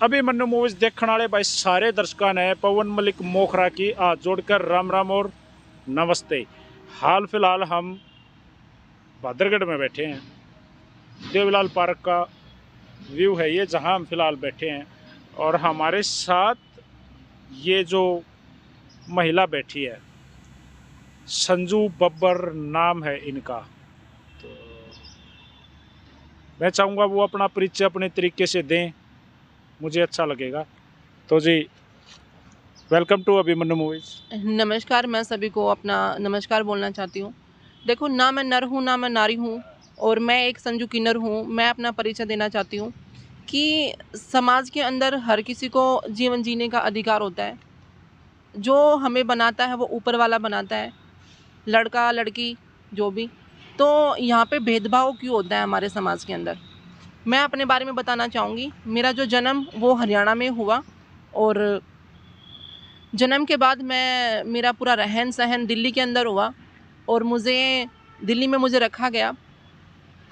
अभी मन्नू मूवीज देखने वाले भाई सारे दर्शकों ने पवन मलिक मोखरा की हाथ जोड़कर राम राम और नमस्ते। हाल फिलहाल हम भादरगढ़ में बैठे हैं। देवलाल पार्क का व्यू है ये, जहां हम फिलहाल बैठे हैं। और हमारे साथ ये जो महिला बैठी है, संजू बब्बर नाम है इनका। तो मैं चाहूँगा वो अपना परिचय अपने तरीके से दें, मुझे अच्छा लगेगा। तो जी, वेलकम टू अभिमन्यु मूवीज। नमस्कार। मैं सभी को अपना नमस्कार बोलना चाहती हूँ। देखो, ना मैं नर हूँ ना मैं नारी हूँ, और मैं एक संजू किन्नर हूँ। मैं अपना परिचय देना चाहती हूँ कि समाज के अंदर हर किसी को जीवन जीने का अधिकार होता है। जो हमें बनाता है वो ऊपर वाला बनाता है, लड़का लड़की जो भी। तो यहाँ पे भेदभाव क्यों होता है हमारे समाज के अंदर? मैं अपने बारे में बताना चाहूँगी। मेरा जो जन्म वो हरियाणा में हुआ, और जन्म के बाद मेरा पूरा रहन सहन दिल्ली के अंदर हुआ, और दिल्ली में मुझे रखा गया।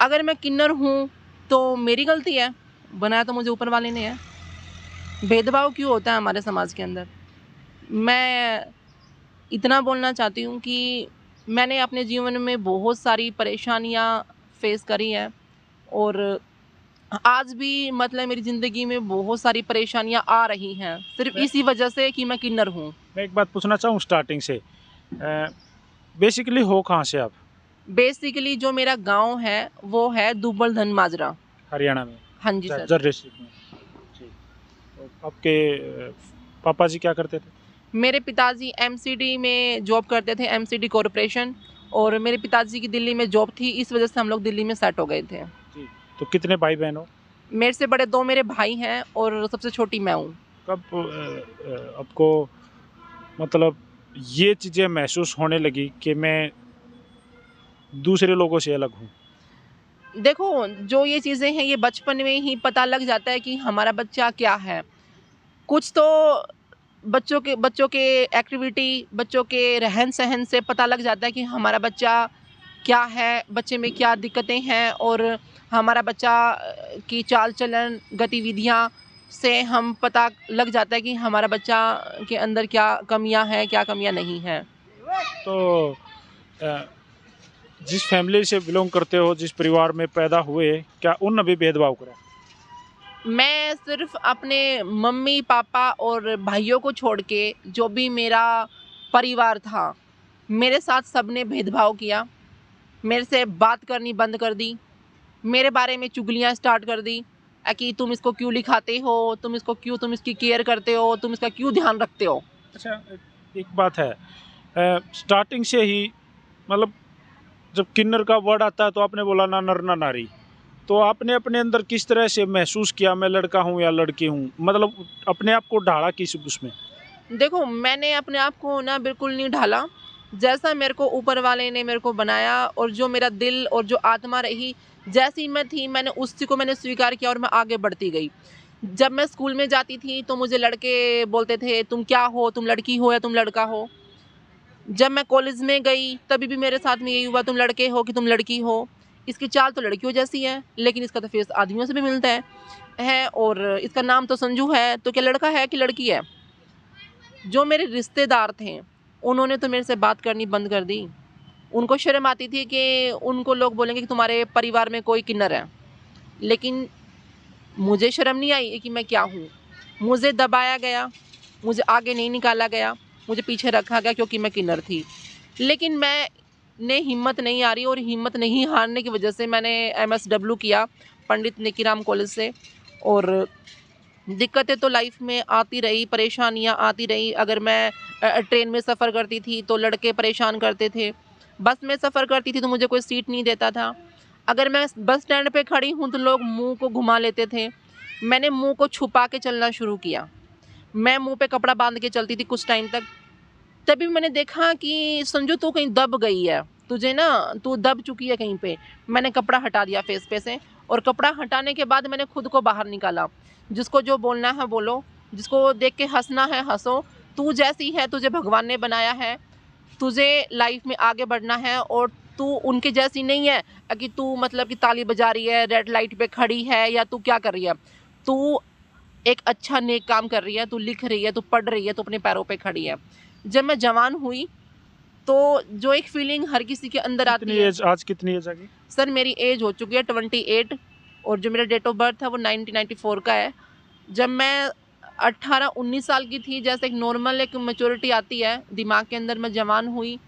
अगर मैं किन्नर हूँ तो मेरी गलती है, बनाया तो मुझे ऊपर वाले ने है। भेदभाव क्यों होता है हमारे समाज के अंदर? मैं इतना बोलना चाहती हूँ कि मैंने अपने जीवन में बहुत सारी परेशानियाँ फेस करी हैं, और आज भी मतलब मेरी ज़िंदगी में बहुत सारी परेशानियाँ आ रही हैं, सिर्फ इसी वजह से कि मैं किन्नर हूँ। मैं एक बात पूछना चाहूँ स्टार्टिंग से, बेसिकली हो कहाँ से आप? बेसिकली जो मेरा गांव है वो है दुब्बल धन माजरा। हरियाणा में? हाँ जी सर। जर डिस्ट्रिक्ट में। ठीक। तो आपके पापा जी क्या करते थे? मेरे पिताजी एमसीडी में जॉब करते थे, एमसीडी कॉरपोरेशन। और मेरे पिताजी की दिल्ली में जॉब थी, इस वजह से हम लोग दिल्ली में सेट हो गए थे। जी। तो कितने भाई बहन हो? मेरे से बड़े दो मेरे भाई हैं, और सबसे छोटी मैं हूँ। कब आपको मतलब ये चीज़ें महसूस होने लगी कि मैं दूसरे लोगों से अलग हूँ? देखो, जो ये चीज़ें हैं ये बचपन में ही पता लग जाता है कि हमारा बच्चा क्या है। कुछ तो बच्चों के एक्टिविटी, बच्चों के रहन सहन से पता लग जाता है कि हमारा बच्चा क्या है, बच्चे में क्या दिक्कतें हैं, और हमारा बच्चा की चाल चलन गतिविधियाँ से हम पता लग जाता है कि हमारा बच्चा के अंदर क्या कमियां हैं, क्या कमियां नहीं हैं। तो जिस फैमिली से बिलोंग करते हो, जिस परिवार में पैदा हुए, क्या उन भी भेदभाव करा? मैं सिर्फ अपने मम्मी पापा और भाइयों को छोड़ के जो भी मेरा परिवार था, मेरे साथ सबने भेदभाव किया। मेरे से बात करनी बंद कर दी, मेरे बारे में चुगलियाँ स्टार्ट कर दी कि तुम इसको क्यों लिखाते हो, तुम इसकी केयर करते हो, तुम इसका क्यों ध्यान रखते हो। अच्छा, एक बात है, स्टार्टिंग से ही मतलब जब किन्नर का वर्ड आता है तो आपने बोला ना नर ना नारी। तो आपने अपने अंदर किस तरह से महसूस किया, मैं लड़का हूँ या लड़की हूँ? मतलब अपने आप को ढाला किस उसमें? देखो, मैंने अपने आप को ना बिल्कुल नहीं ढाला। जैसा मेरे को ऊपर वाले ने मेरे को बनाया, और जो मेरा दिल और जो आत्मा रही, जैसी मैं थी, मैंने उसी को मैंने स्वीकार किया और मैं आगे बढ़ती गई। जब मैं स्कूल में जाती थी तो मुझे लड़के बोलते थे, तुम क्या हो, तुम लड़की हो या तुम लड़का हो। जब मैं कॉलेज में गई तभी भी मेरे साथ में यही हुआ, तुम लड़के हो कि तुम लड़की हो। इसकी चाल तो लड़कियों जैसी है, लेकिन इसका तो फेस आदमियों से भी मिलता है, और इसका नाम तो संजू है, तो क्या लड़का है कि लड़की है? जो मेरे रिश्तेदार थे उन्होंने तो मेरे से बात करनी बंद कर दी। उनको शर्म आती थी कि उनको लोग बोलेंगे कि तुम्हारे परिवार में कोई किन्नर है, लेकिन मुझे शर्म नहीं आई कि मैं क्या हूँ। मुझे दबाया गया, मुझे आगे नहीं निकाला गया, मुझे पीछे रखा गया क्योंकि मैं किन्नर थी। लेकिन मैंने हिम्मत नहीं हारी, और हिम्मत नहीं हारने की वजह से मैंने MSW किया पंडित निकीराम कॉलेज से। और दिक्कतें तो लाइफ में आती रही, परेशानियाँ आती रही। अगर मैं ट्रेन में सफ़र करती थी तो लड़के परेशान करते थे। बस में सफ़र करती थी तो मुझे कोई सीट नहीं देता था। अगर मैं बस स्टैंड पे खड़ी हूँ तो लोग मुंह को घुमा लेते थे। मैंने मुंह को छुपा के चलना शुरू किया। मैं मुंह पे कपड़ा बांध के चलती थी कुछ टाइम तक। तभी मैंने देखा कि संजू तू कहीं दब गई है, तुझे ना तू दब चुकी है कहीं पे। मैंने कपड़ा हटा दिया फेस पे से, और कपड़ा हटाने के बाद मैंने खुद को बाहर निकाला। जिसको जो बोलना है बोलो, जिसको देख के हंसना है हंसो। तू जैसी है तुझे भगवान ने बनाया है, तुझे लाइफ में आगे बढ़ना है, और तू उनके जैसी नहीं है कि तू मतलब कि ताली बजा रही है, रेड लाइट पे खड़ी है, या तू क्या कर रही है। तू एक अच्छा नेक काम कर रही है, तू लिख रही है, तू पढ़ रही है, तू अपने पैरों पे खड़ी है। जब मैं जवान हुई तो जो एक फीलिंग हर किसी के अंदर आती कितनी है। एज, आज कितनी एज आ गई? सर मेरी एज हो चुकी है 28 और जो मेरा डेट ऑफ बर्थ है वो 1994 का है। जब मैं 18-19 साल की थी, जैसे एक नॉर्मल एक मैच्योरिटी आती है दिमाग के अंदर, मैं जवान हुई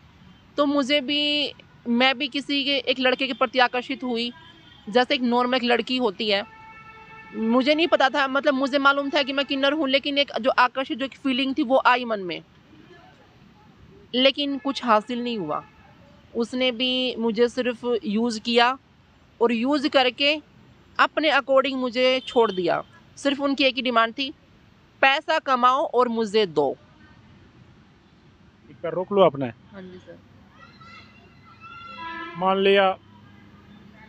तो मैं भी किसी के एक लड़के के प्रति आकर्षित हुई, जैसे एक नॉर्मल एक लड़की होती है। मुझे नहीं पता था, मतलब मुझे मालूम था कि मैं किन्नर हूँ, लेकिन एक जो आकर्षित जो एक फीलिंग थी वो आई मन में, लेकिन कुछ हासिल नहीं हुआ। उसने भी मुझे सिर्फ यूज़ किया और यूज़ करके अपने अकॉर्डिंग मुझे छोड़ दिया। सिर्फ उनकी एक ही डिमांड थी, पैसा कमाओ और मुझे दो। एक बार रोक लो आपने। हाँ जी सर। मान लिया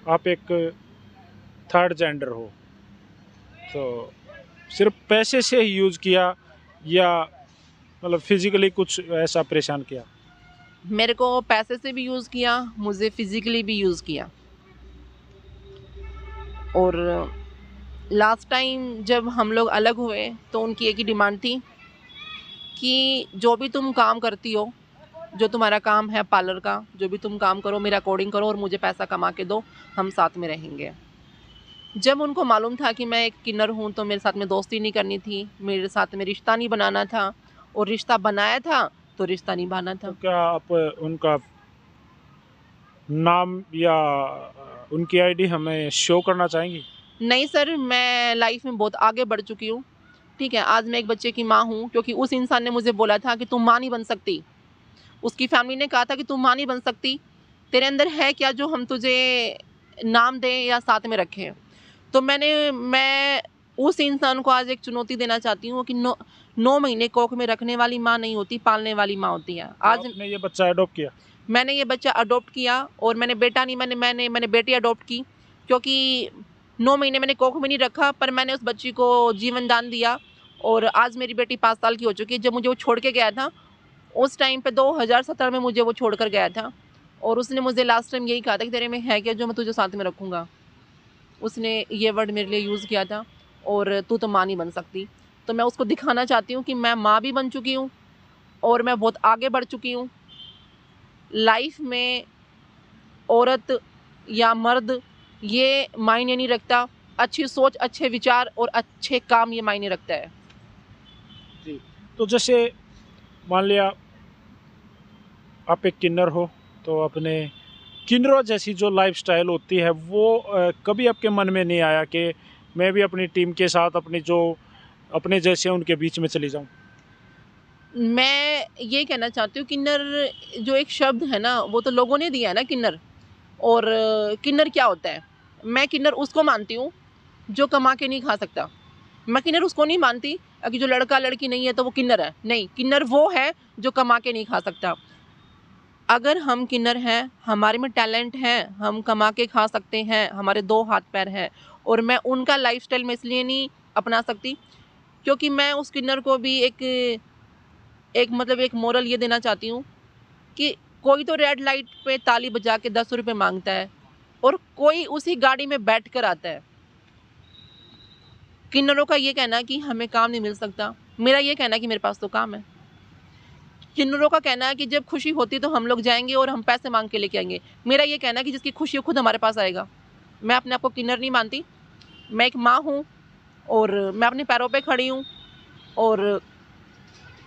आप एक थर्ड जेंडर हो, तो सिर्फ पैसे से ही यूज़ किया या मतलब फिजिकली कुछ ऐसा परेशान किया? मेरे को पैसे से भी यूज़ किया, मुझे फिजिकली भी यूज़ किया। और लास्ट टाइम जब हम लोग अलग हुए तो उनकी एक ही डिमांड थी कि जो भी तुम काम करती हो, जो तुम्हारा काम है पार्लर का, जो भी तुम काम करो मेरे अकॉर्डिंग करो और मुझे पैसा कमा के दो, हम साथ में रहेंगे। जब उनको मालूम था कि मैं एक किन्नर हूँ तो मेरे साथ में दोस्ती नहीं करनी थी, मेरे साथ में रिश्ता नहीं बनाना था, और रिश्ता बनाया था तो रिश्ता निभाना था। तो क्या आप उनका नाम या उनकी आईडी हमें शो करना चाहेंगी? नहीं सर, मैं लाइफ में बहुत आगे बढ़ चुकी हूँ। ठीक है, आज मैं एक बच्चे की माँ हूँ, क्योंकि उस इंसान ने मुझे बोला था कि तुम माँ नहीं बन सकती। उसकी फैमिली ने कहा था कि तुम माँ नहीं बन सकती, तेरे अंदर है क्या जो हम तुझे नाम दें या साथ में रखें। तो मैं उस इंसान को आज एक चुनौती देना चाहती हूँ कि 9 महीने कोख में रखने वाली माँ नहीं होती, पालने वाली माँ होती है। आज आपने ये बच्चा अडॉप्ट किया? मैंने ये बच्चा अडॉप्ट किया, और मैंने बेटा नहीं, मैंने बेटी अडॉप्ट की, क्योंकि 9 महीने मैंने कोख में नहीं रखा, पर मैंने उस बच्ची को जीवन दान दिया। और आज मेरी बेटी 5 साल की हो चुकी है। जब मुझे वो छोड़ के गया था, उस टाइम पे 2017 में मुझे वो छोड़ कर गया था, और उसने मुझे लास्ट टाइम यही कहा था कि तेरे में है क्या जो मैं तुझे साथ में रखूँगा। उसने ये वर्ड मेरे लिए यूज़ किया था, और तू तो माँ नहीं बन सकती। तो मैं उसको दिखाना चाहती हूँ कि मैं माँ भी बन चुकी हूँ और मैं बहुत आगे बढ़ चुकी हूँ। लाइफ में औरत या मर्द ये मायने नहीं रखता, अच्छी सोच, अच्छे विचार और अच्छे काम ये मायने रखता है। जी। तो जैसे मान लिया आप एक किन्नर हो, तो अपने किन्नरों जैसी जो लाइफस्टाइल होती है वो कभी आपके मन में नहीं आया कि मैं भी अपनी टीम के साथ अपने जैसे उनके बीच में चली जाऊं? मैं ये कहना चाहती हूँ, किन्नर जो एक शब्द है ना, वो तो लोगों ने दिया है ना किन्नर। और किन्नर क्या होता है? मैं किन्नर उसको मानती हूँ जो कमा के नहीं खा सकता। मैं किन्नर उसको नहीं मानती कि जो लड़का लड़की नहीं है तो वो किन्नर है। नहीं, किन्नर वो है जो कमा के नहीं खा सकता। अगर हम किन्नर हैं, हमारे में टैलेंट है, हम कमा के खा सकते हैं, हमारे 2 हाथ पैर हैं, और मैं उनका लाइफ़स्टाइल मैं इसलिए नहीं अपना सकती क्योंकि मैं उस किन्नर को भी एक मोरल ये देना चाहती हूँ कि कोई तो रेड लाइट पे ताली बजा के 10 रुपए मांगता है और कोई उसी गाड़ी में बैठ कर आता है। किन्नरों का ये कहना है कि हमें काम नहीं मिल सकता, मेरा ये कहना है कि मेरे पास तो काम है। किन्नरों का कहना है कि जब खुशी होती तो हम लोग जाएंगे और हम पैसे मांग के लेके आएंगे, मेरा ये कहना है कि जिसकी खुशी हो खुद हमारे पास आएगा। मैं अपने आप को किन्नर नहीं मानती, मैं एक माँ हूँ और मैं अपने पैरों पे खड़ी हूँ। और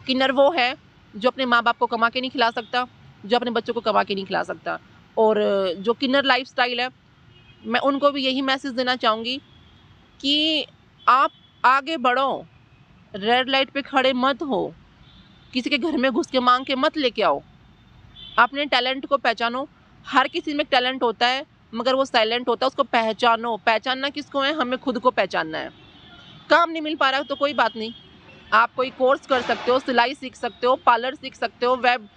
किन्नर वो है जो अपने माँ बाप को कमा के नहीं खिला सकता, जो अपने बच्चों को कमा के नहीं खिला सकता। और जो किन्नर लाइफस्टाइल है, मैं उनको भी यही मैसेज देना चाहूँगी कि आप आगे बढ़ो, रेड लाइट पे खड़े मत हो, किसी के घर में घुस के मांग के मत लेके आओ, अपने टैलेंट को पहचानो। हर किसी में टैलेंट होता है मगर वो साइलेंट होता है, उसको पहचानो। पहचानना किसको है? हमें खुद को पहचानना है। काम नहीं मिल पा रहा तो कोई बात नहीं, आप कोई कोर्स कर सकते हो, सिलाई सीख सकते हो, पार्लर सीख सकते हो, वेब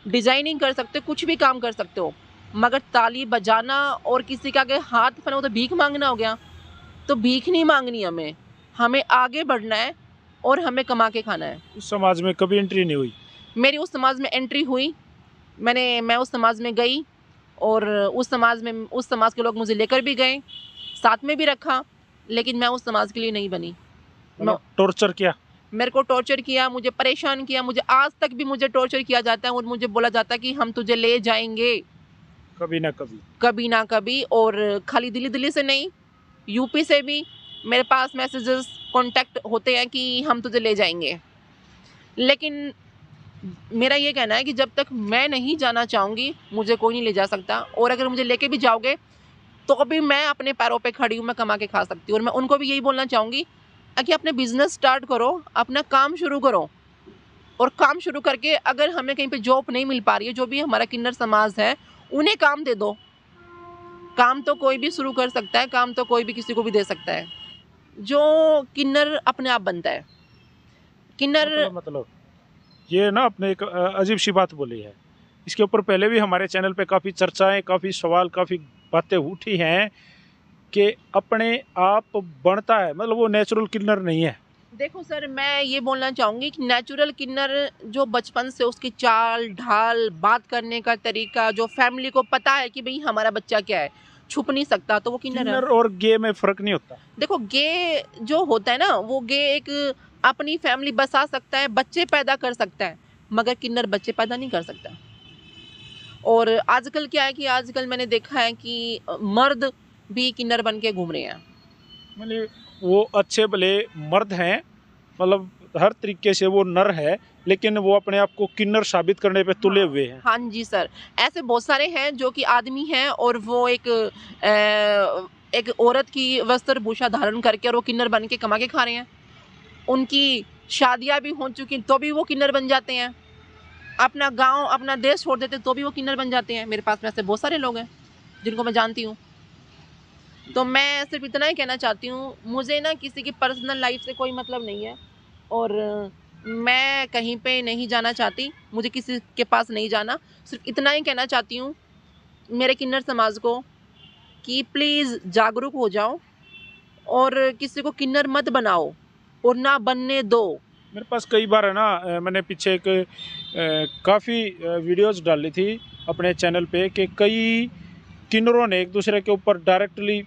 डिज़ाइनिंग कर सकते हो, कुछ भी काम कर सकते हो, मगर ताली बजाना और किसी का आगे हाथ फैलाना वो तो भीख मांगना हो गया। तो भीख नहीं मांगनी हमें, हमें आगे बढ़ना है और हमें कमा के खाना है। उस समाज में कभी एंट्री नहीं हुई? मेरी उस समाज में एंट्री हुई, मैं उस समाज में गई और उस समाज के लोग मुझे लेकर भी गए, साथ में भी रखा, लेकिन मैं उस समाज के लिए नहीं बनी। मतलब टॉर्चर किया? मेरे को टॉर्चर किया, मुझे परेशान किया, मुझे आज तक भी मुझे टॉर्चर किया जाता है और मुझे बोला जाता है कि हम तुझे ले जाएंगे कभी ना कभी। कभी ना कभी। और खाली दिल्ली से नहीं, यूपी से भी मेरे पास मैसेजेस कांटेक्ट होते हैं कि हम तुझे ले जाएंगे। लेकिन मेरा ये कहना है कि जब तक मैं नहीं जाना चाहूँगी मुझे कोई नहीं ले जा सकता, और अगर मुझे लेके भी जाओगे तो अभी मैं अपने पैरों पे खड़ी हूँ, मैं कमा के खा सकती हूँ। और मैं उनको भी यही बोलना चाहूँगी कि अपने बिजनेस स्टार्ट करो, अपना काम शुरू करो, और काम शुरू करके अगर हमें कहीं पे जॉब नहीं मिल पा रही है, जो भी हमारा किन्नर समाज है उन्हें काम दे दो। काम तो कोई भी शुरू कर सकता है, काम तो कोई भी किसी को भी दे सकता है, जो किन्नर अपने आप बनता है। किन्नर मतलब ये ना आपने एक अजीब सी बात बोली है। इसके ऊपर पहले भी हमारे चैनल पे काफ़ी चर्चाएं, काफ़ी सवाल, काफ़ी बातें उठी हैं कि अपने आप बनता है, मतलब वो नेचुरल किन्नर नहीं है। देखो सर, मैं ये बोलना चाहूँगी कि नेचुरल किन्नर जो बचपन से उसकी चाल ढाल, बात करने का तरीका, जो फैमिली को पता है कि भाई हमारा बच्चा क्या है, छुप नहीं सकता, तो वो किन्नर है। किन्नर और गे में फ़र्क नहीं होता। देखो, गे जो होता है ना, वो गे एक अपनी फैमिली बसा सकता है, बच्चे पैदा कर सकता है, मगर किन्नर बच्चे पैदा नहीं कर सकता। और आजकल क्या है कि आजकल मैंने देखा है कि मर्द भी किन्नर बन के घूम रहे हैं। मतलब वो अच्छे भले मर्द हैं, मतलब हर तरीके से वो नर है, लेकिन वो अपने आप को किन्नर साबित करने पे तुले हुए हैं। हाँ जी सर, ऐसे बहुत सारे हैं जो कि आदमी हैं और वो एक औरत की वस्त्र भूषा धारण करके और वो किन्नर बन के कमा के खा रहे हैं। उनकी शादियां भी हो चुकी तो भी वो किन्नर बन जाते हैं। अपना गांव, अपना देश छोड़ देते तो भी वो किन्नर बन जाते हैं। मेरे पास में ऐसे बहुत सारे लोग हैं जिनको मैं जानती हूँ। तो मैं सिर्फ इतना ही कहना चाहती हूँ, मुझे ना किसी की पर्सनल लाइफ से कोई मतलब नहीं है, और मैं कहीं पे नहीं जाना चाहती, मुझे किसी के पास नहीं जाना। सिर्फ इतना ही कहना चाहती हूँ मेरे किन्नर समाज को कि प्लीज़ जागरूक हो जाओ और किसी को किन्नर मत बनाओ और ना बनने दो। मेरे पास कई बार है ना, मैंने पीछे एक काफ़ी वीडियोस डाली थी अपने चैनल पे कि कई किन्नरों ने एक दूसरे के ऊपर डायरेक्टली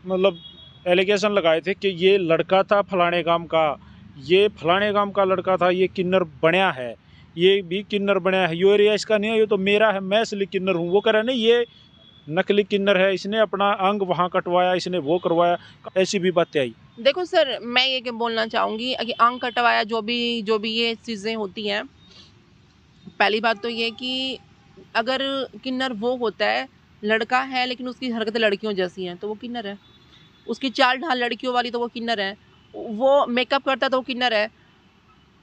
मतलब एलिगेशन लगाए थे कि ये लड़का था फलाने गांव का, ये फलाने गांव का लड़का था, ये किन्नर बनया है, ये भी किन्नर बनया है, ये एरिया इसका नहीं है, ये तो मेरा है, मैं असली किन्नर हूँ। वो कह रहे नहीं, ये नकली किन्नर है, इसने अपना अंग वहाँ कटवाया, इसने वो करवाया, ऐसी भी बातें आई। देखो सर, मैं ये बोलना चाहूँगी कि अंग कटवाया जो भी ये चीज़ें होती हैं, पहली बात तो ये कि अगर किन्नर वो होता है, लड़का है लेकिन उसकी हरकतें लड़कियों जैसी हैं, तो वो किन्नर है। उसकी चाल ढाल लड़कियों वाली, तो वो किन्नर है। वो मेकअप करता है तो वो किन्नर है।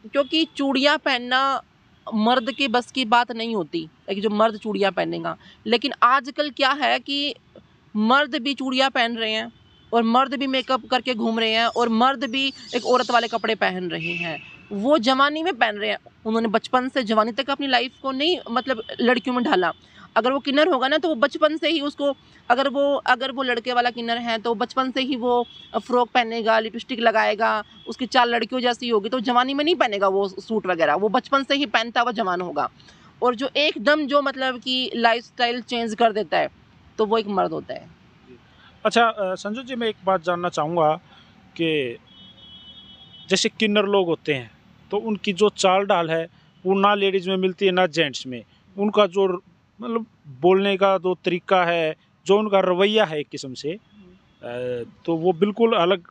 क्योंकि चूड़ियाँ पहनना मर्द के बस की बात नहीं होती है कि जो मर्द चूड़ियाँ पहनेगा। लेकिन आजकल क्या है कि मर्द भी चूड़ियाँ पहन रहे हैं और मर्द भी मेकअप करके घूम रहे हैं और मर्द भी एक औरत वाले कपड़े पहन रहे हैं। वो जवानी में पहन रहे हैं। उन्होंने बचपन से जवानी तक अपनी लाइफ को नहीं मतलब लड़कियों में ढाला। अगर वो किन्नर होगा ना, तो वो बचपन से ही उसको, अगर वो लड़के वाला किन्नर है तो बचपन से ही वो फ्रॉक पहनेगा, लिपस्टिक लगाएगा, उसकी चाल लड़कियों जैसी होगी, तो जवानी में नहीं पहनेगा वो सूट वगैरह, वो बचपन से ही पहनता हुआ जवान होगा। और जो एकदम जो मतलब कि लाइफस्टाइल चेंज कर देता है, तो वो एक मर्द होता है। अच्छा संजू जी, मैं एक बात जानना चाहूँगा कि जैसे किन्नर लोग होते हैं तो उनकी जो चाल डाल है वो ना लेडीज़ में मिलती है ना जेंट्स में। उनका जो मतलब बोलने का जो तरीका है, जो उनका रवैया है एक किस्म से, तो वो बिल्कुल अलग,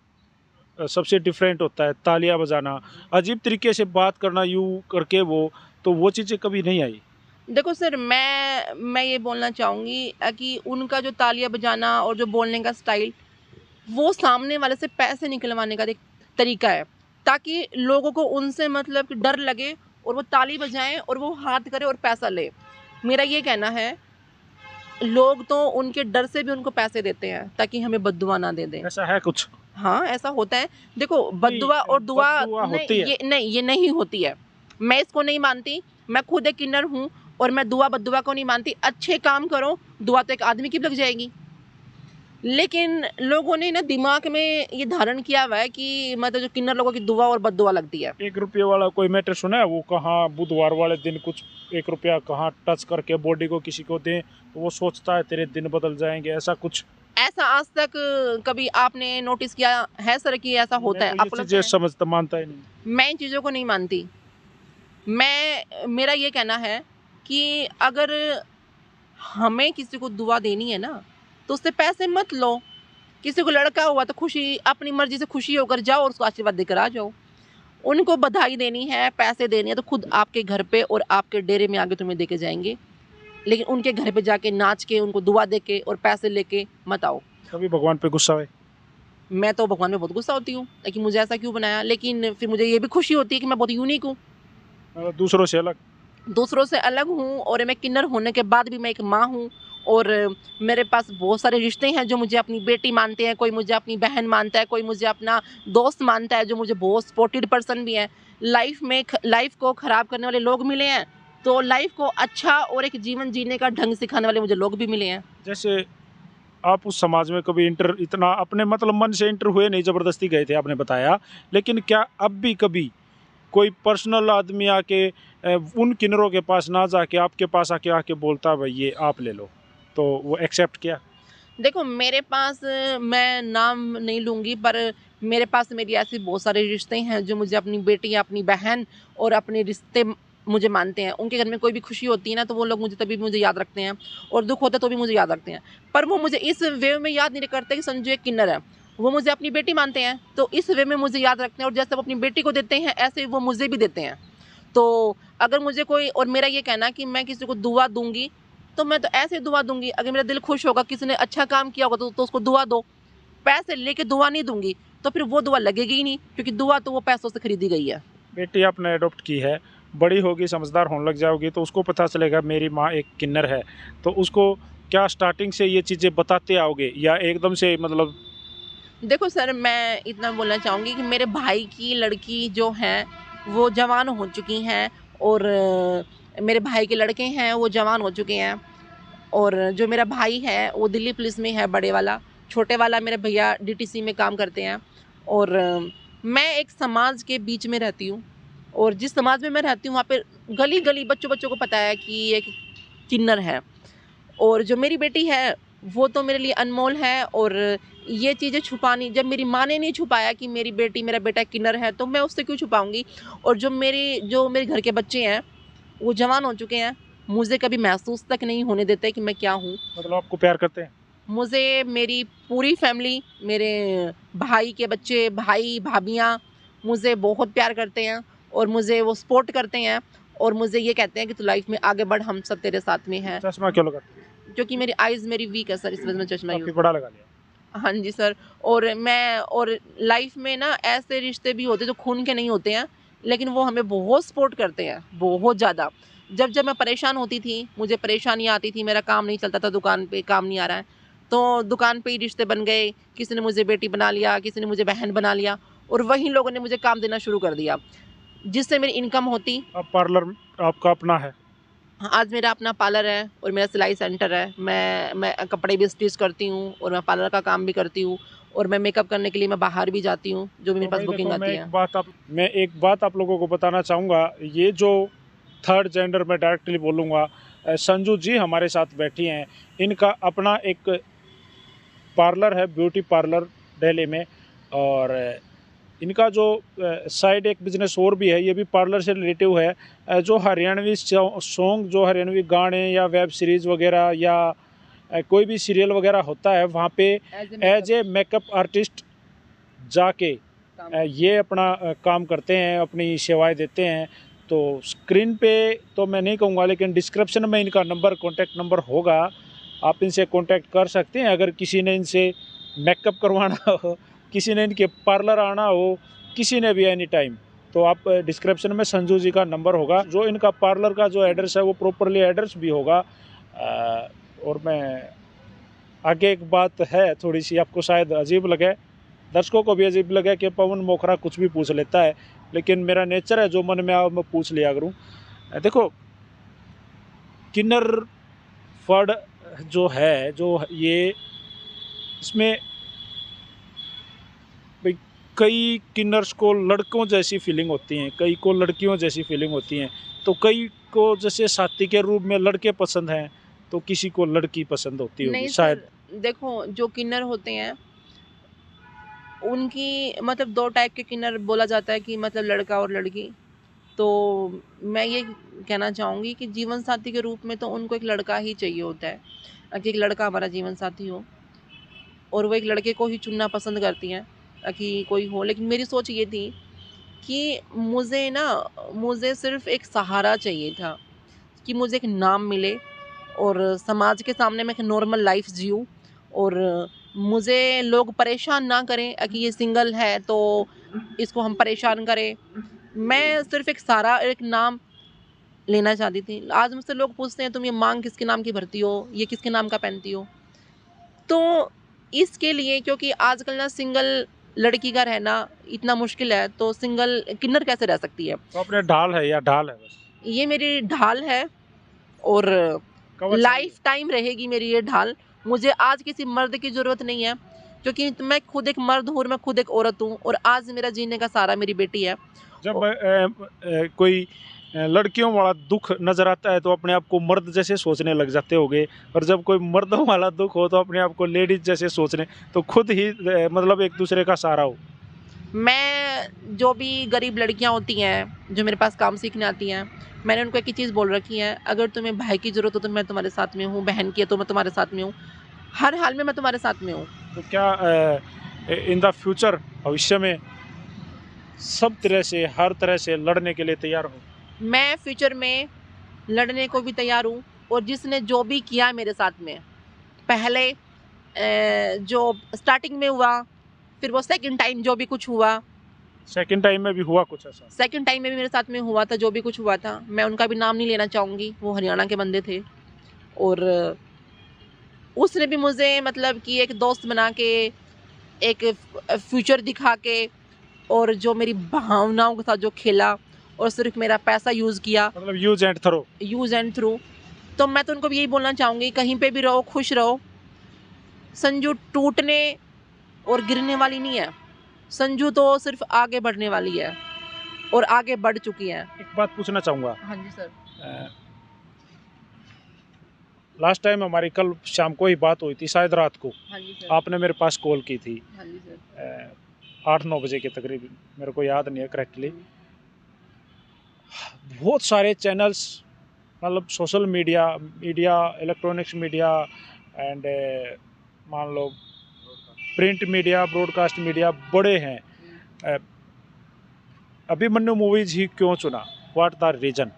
सबसे डिफरेंट होता है। तालियां बजाना, अजीब तरीके से बात करना, यूँ करके वो चीज़ें कभी नहीं आई। देखो सर, मैं ये बोलना चाहूँगी कि उनका जो तालियां बजाना और जो बोलने का स्टाइल, वो सामने वाले से पैसे निकलवाने का एक तरीका है, ताकि लोगों को उनसे मतलब कि डर लगे और वो ताली बजाएं और वो हाथ करे और पैसा ले। मेरा ये कहना है, लोग तो उनके डर से भी उनको पैसे देते हैं ताकि हमें बद्दुआ ना दे दें। ऐसा है कुछ? हाँ, ऐसा होता है। देखो, बद्दुआ और दुआ बद्दुआ नहीं, होती है। ये नहीं होती है। मैं इसको नहीं मानती। मैं खुद एक किन्नर हूँ और मैं दुआ बद्दुआ को नहीं मानती। अच्छे काम करो, दुआ तो एक आदमी की भी लग जाएगी। लेकिन लोगों ने ना दिमाग में ये धारण किया हुआ है कि मतलब जो किन्नर लोगों की दुआ और बद्दुआ लगती है। 1 रुपये वाला कोई मैटर सुना है? वो कहाँ बुधवार वाले दिन कुछ 1 रुपया कहाँ टच करके बॉडी को किसी को दें तो वो सोचता है तेरे दिन बदल जाएंगे, ऐसा कुछ? ऐसा आज तक कभी आपने नोटिस किया है सर कि ऐसा होता है? मैं तो आपको ये लगता चीजें है? समझता मानता ही नहीं। मैं इन चीज़ों को नहीं मानती। मेरा ये कहना है कि अगर हमें किसी को दुआ देनी है ना, तो उससे पैसे मत लो। किसी को लड़का हुआ तो खुशी अपनी मर्ज़ी से खुशी होकर जाओ और उसको आशीर्वाद देकर आ जाओ। उनको बधाई देनी है, पैसे देने हैं तो खुद आपके घर पे और आपके डेरे में आके तुम्हें देके जाएँगे। लेकिन उनके घर पे जाके नाच के, उनको दुआ देके और पैसे लेके मत आओ। कभी भगवान पे गुस्सा हुए? मैं तो भगवान पे बहुत गुस्सा होती हूँ कि मुझे ऐसा क्यों बनाया? लेकिन फिर मुझे ये भी खुशी होती है कि मैं बहुत यूनिक हूँ। दूसरों से अलग। दूसरों से अलग हूँ और मैं किन्नर होने के बाद भी मैं एक माँ हूँ और मेरे पास बहुत सारे रिश्ते हैं जो मुझे अपनी बेटी मानते हैं, कोई मुझे अपनी बहन मानता है, कोई मुझे अपना दोस्त मानता है, जो मुझे बहुत सपोर्टेड पर्सन भी हैं। लाइफ को ख़राब करने वाले लोग मिले हैं, तो लाइफ को अच्छा और एक जीवन जीने का ढंग सिखाने वाले मुझे लोग भी मिले हैं। जैसे आप उस समाज में कभी इंटर इतना अपने मतलब मन से इंटर हुए नहीं, ज़बरदस्ती गए थे आपने बताया, लेकिन क्या अब भी कभी कोई पर्सनल आदमी आके उन किन्नरों के पास ना जाके आपके पास आके आके बोलता भाई ये आप ले लो, तो वो एक्सेप्ट किया? देखो मेरे पास मैं नाम नहीं लूँगी पर मेरे पास मेरी ऐसी बहुत सारे रिश्ते हैं जो मुझे अपनी बेटी, अपनी बहन और अपने रिश्ते मुझे मानते हैं। उनके घर में कोई भी खुशी होती है ना तो वो लोग मुझे तभी मुझे याद रखते हैं और दुःख होता है तो भी मुझे याद रखते हैं। पर वो मुझे इस वे में याद नहीं करते कि संजू एक किन्नर है। वो मुझे अपनी बेटी मानते हैं तो इस वे में मुझे याद रखते हैं और जैसे वो अपनी बेटी को देते हैं ऐसे वो मुझे भी देते हैं। तो अगर मुझे कोई और मेरा ये कहना है कि मैं किसी को दुआ दूँगी तो मैं तो ऐसे दुआ दूँगी, अगर मेरा दिल खुश होगा, किसी ने अच्छा काम किया होगा तो उसको दुआ दो। पैसे लेके दुआ नहीं दूँगी, तो फिर वो दुआ लगेगी ही नहीं क्योंकि दुआ तो वो पैसों से खरीदी गई है। बेटी आपने अडॉप्ट की है, बड़ी होगी, समझदार होने लग जाओगी तो उसको पता चलेगा मेरी माँ एक किन्नर है, तो उसको क्या स्टार्टिंग से ये चीज़ें बताते आओगे या एकदम से मतलब? देखो सर, मैं इतना बोलना चाहूँगी कि मेरे भाई की लड़की जो हैं, वो जवान हो चुकी हैं और मेरे भाई के लड़के हैं, वो जवान हो चुके हैं और जो मेरा भाई है, वो दिल्ली पुलिस में है बड़े वाला, छोटे वाला मेरे भैया डीटीसी में काम करते हैं और मैं एक समाज के बीच में रहती हूँ और जिस समाज में मैं रहती हूँ, वहाँ पे गली-गली बच्चों-बच्चों को पता है कि ये एक किन्नर है और जो मेरी बेटी है, वो तो मेरे लिए अनमोल है और ये चीज़ें छुपानी जब मेरी माँ ने नहीं छुपाया कि मेरी बेटी, मेरा बेटा किन्नर है, तो मैं उससे क्यों छुपाऊँगी? और जो मेरे घर के बच्चे हैं, वो जवान हो चुके हैं, मुझे कभी महसूस तक नहीं होने देते कि मैं क्या हूँ। मतलब आपको प्यार करते हैं? मुझे मेरी पूरी फैमिली, मेरे भाई के बच्चे, भाई-भाभियाँ मुझे बहुत प्यार करते हैं और मुझे वो सपोर्ट करते हैं और मुझे ये कहते हैं कि तू लाइफ़ में आगे बढ़, हम सब तेरे साथ में हैं। चश्मा क्यों लगाते हैं? क्योंकि मेरी आइज़ मेरी वीक है सर, इस वजह से मैं चश्मा काफ़ी यूज़। बड़ा लगा लिया। हाँ जी सर। और लाइफ़ में ना ऐसे रिश्ते भी होते हैं जो खून के नहीं होते हैं, लेकिन वो हमें बहुत सपोर्ट करते हैं, बहुत ज़्यादा। जब मैं परेशान होती थी, मुझे परेशानियाँ आती थी, मेरा काम नहीं चलता था, दुकान पे काम नहीं आ रहा है, तो दुकान पे ही रिश्ते बन गए। किसी ने मुझे बेटी बना लिया, किसी ने मुझे बहन बना लिया और वहीं लोगों ने मुझे काम देना शुरू कर दिया, जिससे मेरी इनकम होती। अब पार्लर आपका अपना है? हाँ, आज मेरा अपना पार्लर है और मेरा सिलाई सेंटर है। मैं कपड़े भी स्टिच करती हूँ और मैं पार्लर का काम भी करती हूँ और मैं मेकअप करने के लिए मैं बाहर भी जाती हूँ, जो भी मेरे तो पास भाई बुकिंग देखो, आती है। मैं एक बात आप लोगों को बताना चाहूँगा, ये जो थर्ड जेंडर में डायरेक्टली बोलूँगा, संजू जी हमारे साथ बैठी हैं, इनका अपना एक पार्लर है, ब्यूटी पार्लर दिल्ली में, और इनका जो साइड एक बिजनेस और भी है, ये भी पार्लर से रिलेटिव है। जो हरियाणवी सॉन्ग, जो हरियाणवी गाने या वेब सीरीज़ वगैरह या कोई भी सीरियल वगैरह होता है, वहाँ पे एज ए मेकअप आर्टिस्ट जाके ये अपना काम करते हैं, अपनी सेवाएं देते हैं। तो स्क्रीन पे तो मैं नहीं कहूँगा, लेकिन डिस्क्रिप्शन में इनका नंबर, कॉन्टैक्ट नंबर होगा, आप इनसे कॉन्टैक्ट कर सकते हैं। अगर किसी ने इनसे मेकअप करवाना हो, किसी ने इनके पार्लर आना हो, किसी ने भी एनी टाइम, तो आप डिस्क्रिप्शन में संजू जी का नंबर होगा। जो इनका पार्लर का जो एड्रेस है वो प्रॉपरली एड्रेस भी होगा। और मैं आगे एक बात है, थोड़ी सी आपको शायद अजीब लगे, दर्शकों को भी अजीब लगे कि पवन मोखरा कुछ भी पूछ लेता है, लेकिन मेरा नेचर है, जो मन में आओ मैं पूछ लिया करूँ। देखो, किन्नर वर्ड जो है, जो ये इसमें भाई कई किन्नर्स को लड़कों जैसी फीलिंग होती हैं, कई को लड़कियों जैसी फीलिंग होती हैं। तो कई को जैसे साथी के रूप में लड़के पसंद हैं, तो किसी को लड़की पसंद होती होगी नहीं शायद। सर, देखो, जो किन्नर होते हैं उनकी मतलब 2 टाइप के किन्नर बोला जाता है कि मतलब लड़का और लड़की। तो मैं ये कहना चाहूँगी कि जीवन साथी के रूप में तो उनको एक लड़का ही चाहिए होता है, कि एक लड़का हमारा जीवन साथी हो, और वो एक लड़के को ही चुनना पसंद करती हैं कि कोई हो। लेकिन मेरी सोच ये थी कि मुझे सिर्फ़ एक सहारा चाहिए था, कि मुझे एक नाम मिले और समाज के सामने मैं एक नॉर्मल लाइफ जीऊँ, और मुझे लोग परेशान ना करें कि ये सिंगल है तो इसको हम परेशान करें। मैं सिर्फ़ एक सहारा, एक नाम लेना चाहती थी। आज मुझसे लोग पूछते हैं, तुम ये माँग किसके नाम की भरती हो? ये किसके नाम का पहनती हो? तो इसके लिए, क्योंकि आजकल ना सिंगल लड़की का रहना इतना मुश्किल है, तो सिंगल किन्नर कैसे रह सकती है? तो अपने ढाल है या ढाल है बस? ये मेरी ढाल है और कवच है ये। लाइफ टाइम रहेगी मेरी ये ढाल। मुझे आज किसी मर्द की ज़रूरत नहीं है, क्योंकि मैं खुद एक मर्द हूँ और मैं खुद एक औरत हूँ, और आज मेरा जीने का सहारा मेरी बेटी है। जब कोई लड़कियों वाला दुख नजर आता है तो अपने आप को मर्द जैसे सोचने लग जाते होगे, और जब कोई मर्दों वाला दुख हो तो अपने आप को लेडीज जैसे सोचने, तो खुद ही मतलब एक दूसरे का सहारा हो। मैं जो भी गरीब लड़कियां होती हैं जो मेरे पास काम सीखने आती हैं, मैंने उनको एक ही चीज़ बोल रखी है, अगर तुम्हें भाई की ज़रूरत हो तो मैं तुम्हारे साथ में हूँ, बहन की है तो मैं तुम्हारे साथ में हूँ, हर हाल में मैं तुम्हारे साथ में हूँ। तो क्या इन द फ्यूचर, भविष्य में सब तरह से, हर तरह से लड़ने के लिए तैयार हो? मैं फ्यूचर में लड़ने को भी तैयार हूँ, और जिसने जो भी किया मेरे साथ में, पहले जो स्टार्टिंग में हुआ, फिर वो सेकंड टाइम जो भी कुछ हुआ, सेकंड टाइम में भी हुआ कुछ ऐसा? सेकंड टाइम में भी मेरे साथ में हुआ था जो भी कुछ हुआ था, मैं उनका भी नाम नहीं लेना चाहूँगी, वो हरियाणा के बंदे थे। और उसने भी मुझे मतलब कि एक दोस्त बना के, एक फ्यूचर दिखा के, और जो मेरी भावनाओं के साथ जो खेला, और सिर्फ मेरा पैसा यूज़ किया, मतलब use and throw. Use and through. तो मैं तो उनको भी यही बोलना चाहूँगी, कहीं पे भी रहो, खुश रहो। संजू टूटने और गिरने वाली नहीं है, संजू तो सिर्फ आगे बढ़ने वाली है, और आगे बढ़ चुकी है। एक बात पूछना चाहूँगा, हाँ जी सर। लास्ट टाइम हमारी कल शाम को ही बात हुई थी, शायद रात को हाँ जी सर। आपने मेरे पास कॉल की थी, हाँ जी सर। 8-9 बजे के तकरीबन, मेरे को याद नहीं है करेक्टली। बहुत सारे चैनल्स, मतलब social media, electronics media and मान लो प्रिंट मीडिया, ब्रॉडकास्ट मीडिया बड़े हैं। अ, अभिमन्यु मूवीज ही क्यों चुना? What the reason?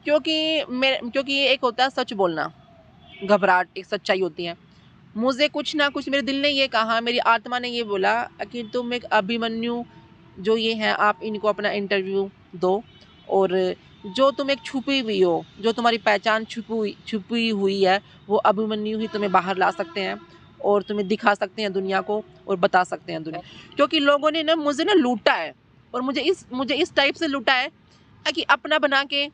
क्योंकि एक होता है सच बोलना, घबराहट एक सच्चाई होती है। मुझे कुछ ना कुछ मेरे दिल ने ये कहा, मेरी आत्मा ने ये बोला कि तुम एक अभिमन्यु जो ये हैं, आप इनको अपना इंटरव्यू दो, और जो तुम एक छुपी हुई हो, जो तुम्हारी पहचान छुपी हुई है, वो अभिमन्यु ही तुम्हें बाहर ला सकते हैं, और तुम्हें दिखा सकते हैं दुनिया को, और बता सकते हैं दुनिया। क्योंकि लोगों ने ना मुझे ना लूटा है, और मुझे इस टाइप से लूटा है कि अपना बना के,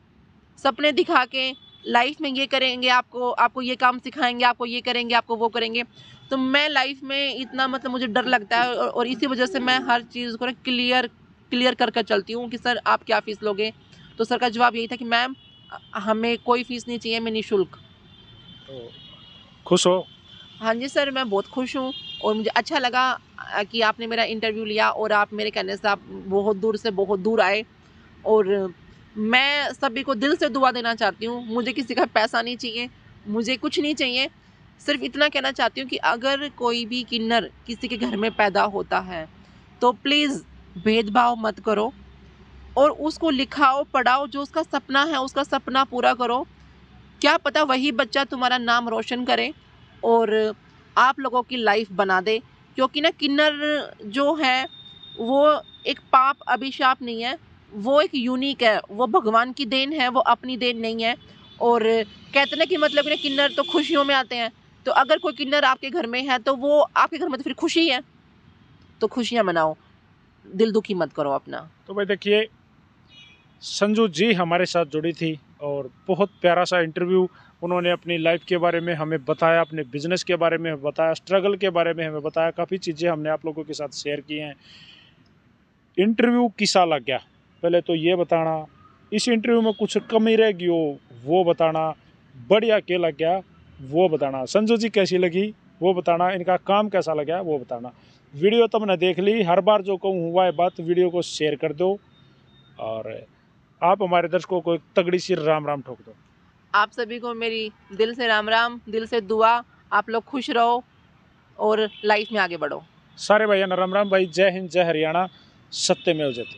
सपने दिखा के, लाइफ में ये करेंगे, आपको ये काम सिखाएंगे, आपको ये करेंगे, आपको वो करेंगे। तो मैं लाइफ में इतना मतलब मुझे डर लगता है, और इसी वजह से मैं हर चीज़ को ना क्लियर कर कर चलती हूँ कि सर आप क्या फ़ीस लोगे? तो सर का जवाब यही था कि मैम हमें कोई फ़ीस नहीं चाहिए, मैं निःशुल्क। तो खुश हो? हाँ जी सर, मैं बहुत खुश हूँ, और मुझे अच्छा लगा कि आपने मेरा इंटरव्यू लिया, और आप मेरे कहने से आप बहुत दूर से बहुत दूर आए। और मैं सभी को दिल से दुआ देना चाहती हूँ, मुझे किसी का पैसा नहीं चाहिए, मुझे कुछ नहीं चाहिए, सिर्फ इतना कहना चाहती हूँ कि अगर कोई भी किन्नर किसी के घर में पैदा होता है तो प्लीज़ भेदभाव मत करो, और उसको लिखाओ पढ़ाओ, जो उसका सपना है उसका सपना पूरा करो। क्या पता वही बच्चा तुम्हारा नाम रोशन करे और आप लोगों की लाइफ बना दे। क्योंकि ना किन्नर जो है वो एक पाप अभिशाप नहीं है, वो एक यूनिक है, वो भगवान की देन है, वो अपनी देन नहीं है। और कहते ना कि मतलब ना किन्नर तो खुशियों में आते हैं, तो अगर कोई किन्नर आपके घर में है तो वो आपके घर में तो फिर खुशी है, तो खुशियाँ मनाओ, दिल दुखी मत करो अपना। तो भाई देखिए, संजू जी हमारे साथ जुड़ी थी, और बहुत प्यारा सा इंटरव्यू उन्होंने अपनी लाइफ के बारे में हमें बताया, अपने बिजनेस के बारे में बताया, स्ट्रगल के बारे में हमें बताया, काफ़ी चीज़ें हमने आप लोगों के साथ शेयर की हैं। इंटरव्यू कैसा लग गया पहले तो ये बताना, इस इंटरव्यू में कुछ कमी रह गई हो वो बताना, बढ़िया क्या लग गया वो बताना। संजू जी कैसी लगी? वो बताना, इनका काम कैसा लगा वो बताना। वीडियो तुमने देख ली, हर बार जो कहूँ हुआ है बात, वीडियो को शेयर कर दो और आप हमारे दर्शकों को एक तगड़ी सी राम राम ठोक दो। आप सभी को मेरी दिल से राम राम, दिल से दुआ। आप लोग खुश रहो और लाइफ में आगे बढ़ो। सारे भाइयों राम राम भाई, जय हिंद, जय हरियाणा, सत्यमेव जयते।